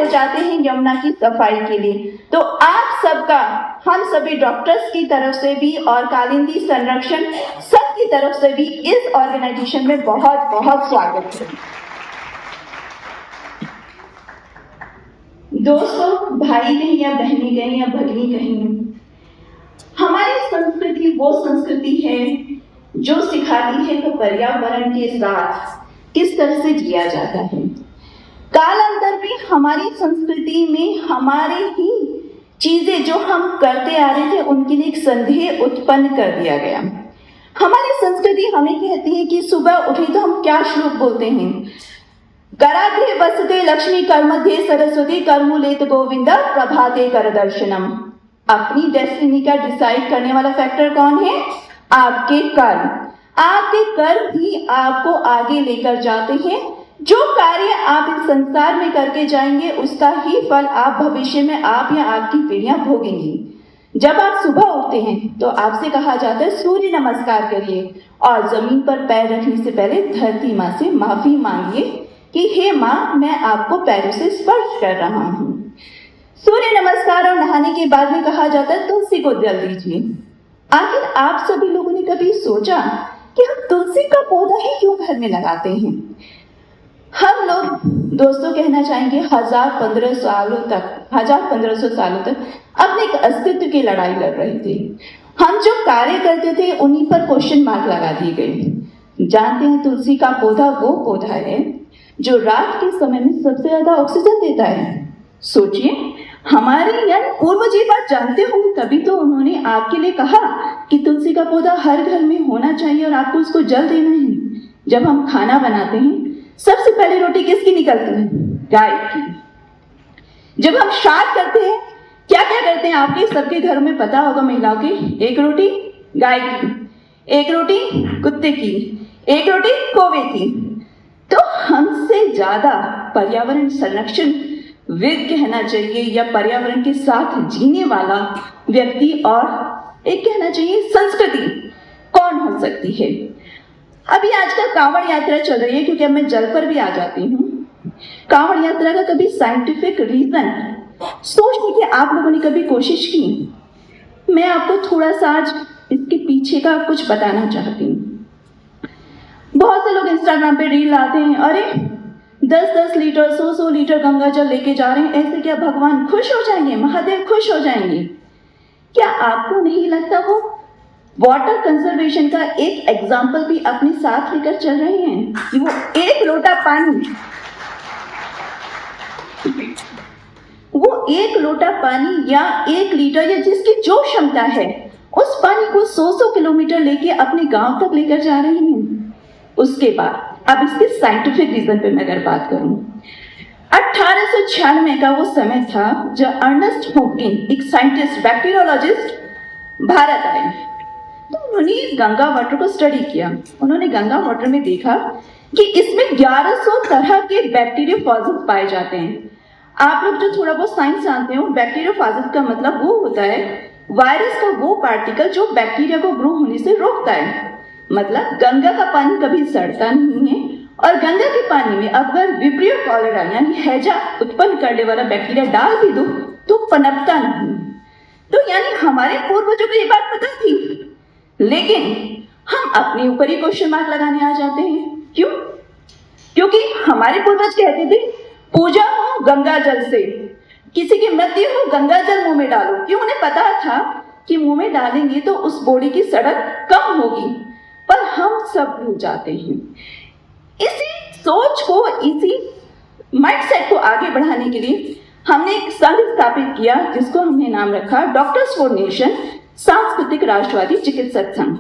जाते हैं यमुना की सफाई के लिए। तो आप सबका, हम सभी डॉक्टर्स की तरफ से भी और कालिंदी संरक्षण सब की तरफ से भी इस ऑर्गेनाइजेशन में बहुत बहुत स्वागत है। दोस्तों, भाई कहीं या बहनी कहीं या भगिनी कहीं, हमारी संस्कृति वो संस्कृति है जो सिखाती है कि पर्यावरण के साथ किस तरह से जिया जाता है। कालांतर में हमारी संस्कृति में हमारे ही चीजें जो हम करते आ रहे थे उनके लिए एक संदेह उत्पन्न कर दिया गया। हमारी संस्कृति हमें कहती है कि सुबह उठे तो हम क्या श्लोक बोलते हैं, कराग्रे वसते लक्ष्मी कर्मध्ये सरस्वती कर्मुलेत गोविंद प्रभाते कर दर्शनम। अपनी डेस्टिनी का डिसाइड करने वाला फैक्टर कौन है? आपके कर्म। आपके कर्म ही आपको आगे लेकर जाते हैं। जो कार्य आप इस संसार में करके जाएंगे उसका ही फल आप भविष्य में आप या आपकी पीढ़ियां भोगेंगी। जब आप सुबह उठते हैं तो आपसे कहा जाता है सूर्य नमस्कार करिए और जमीन पर पैर रखने से पहले धरती माँ से माफी मांगिए कि हे माँ, मैं आपको पैरों से स्पर्श कर रहा हूँ। सूर्य नमस्कार और नहाने के बाद में कहा जाता है तुलसी को जल दीजिए। आखिर आप सभी लोगों ने कभी सोचा कि हम तुलसी का पौधा ही क्यों घर में लगाते हैं? हम लोग दोस्तों कहना चाहेंगे 1000-1500 सालों तक अपने एक अस्तित्व की लड़ाई लड़ रहे थे। हम जो कार्य करते थे उन्हीं पर क्वेश्चन मार्क लगा दिए गए। जानते हैं तुलसी का पौधा वो पौधा है जो रात के समय में सबसे ज्यादा ऑक्सीजन देता है। सोचिए, हमारे यानी पूर्वज ये बात जानते होंगे, तभी तो उन्होंने आपके लिए कहा कि तुलसी का पौधा हर घर में होना चाहिए और आपको उसको जल देना है। जब हम खाना बनाते हैं सबसे पहले रोटी किसकी निकलती है? गाय की। जब हम श्राद्ध करते हैं क्या क्या करते हैं? आपके सबके घरों में पता होगा महिलाओं की, एक रोटी गाय की, एक रोटी कुत्ते की, एक रोटी कौवे की। तो हमसे ज्यादा पर्यावरण संरक्षण विद कहना चाहिए या पर्यावरण के साथ जीने वाला व्यक्ति और एक कहना चाहिए संस्कृति कौन हो सकती है? अभी आजकल कांवड़ यात्रा चल रही है, क्योंकि अब मैं जल पर भी आ जाती हूँ। कांवड़ यात्रा का कभी साइंटिफिक रीजन सोचने की आप लोगों ने कभी कोशिश की? मैं आपको थोड़ा सा आज इसके पीछे का कुछ बताना चाहती हूँ। बहुत से लोग इंस्टाग्राम पे रील लाते हैं, अरे 10-10 लीटर 100-100 लीटर गंगा जल लेके जा रहे हैं, ऐसे क्या भगवान खुश हो जाएंगे, महादेव खुश हो जाएंगे? क्या आपको नहीं लगता वो वाटर कंजर्वेशन का एक एग्जाम्पल भी अपने साथ लेकर चल रहे हैं कि वो एक लोटा पानी या 1 लीटर या जिसकी जो क्षमता है उस पानी को 100 किलोमीटर लेके अपने गांव तक लेकर जा रहे हैं। उसके बाद अब इसके साइंटिफिक रीजन पे मैं अगर बात करूं, 1896 का वो समय था जब अर्नेस्ट हॉकिंग, एक साइंटिस्ट बैक्टीरियोलॉजिस्ट, भारत आए। तो उन्होंने गंगा वाटर को स्टडी किया। उन्होंने गंगा वाटर में देखा कि इसमें 1100 तरह के बैक्टीरियोफाजेस पाए जाते हैं। आप लोग जो थोड़ा बहुत साइंस जानते हो, बैक्टीरियोफाजेस का मतलब वो होता है वायरस का वो पार्टिकल जो बैक्टीरिया को ग्रो होने से रोकता है। मतलब गंगा का पानी कभी सड़ता नहीं है और गंगा के पानी में अगर विब्रियो कॉलेरा यानी हैजा उत्पन्न करने वाला बैक्टीरिया डाल भी दो तो पनपता नहीं। तो यानी हमारे पूर्वजों को ये बात पता थी, लेकिन हम अपने ऊपर ही क्वेश्चन मार्क लगाने आ जाते हैं। क्यों? क्योंकि हमारे पूर्वज कहते थे पूजा हो गंगा जल से, किसी की मृत्यु हो गंगा जल मुंह में डालो। क्यों? उन्हें पता था कि मुंह में डालेंगे तो उस बॉडी की सड़न कम होगी, पर हम सब भूल जाते हैं। इसी सोच को, इसी माइंडसेट को आगे बढ़ाने के लिए हमने एक संघ स्थापित किया जिसको हमने नाम रखा डॉक्टर्स फॉर नेशन, सांस्कृतिक राष्ट्रवादी चिकित्सक संघ।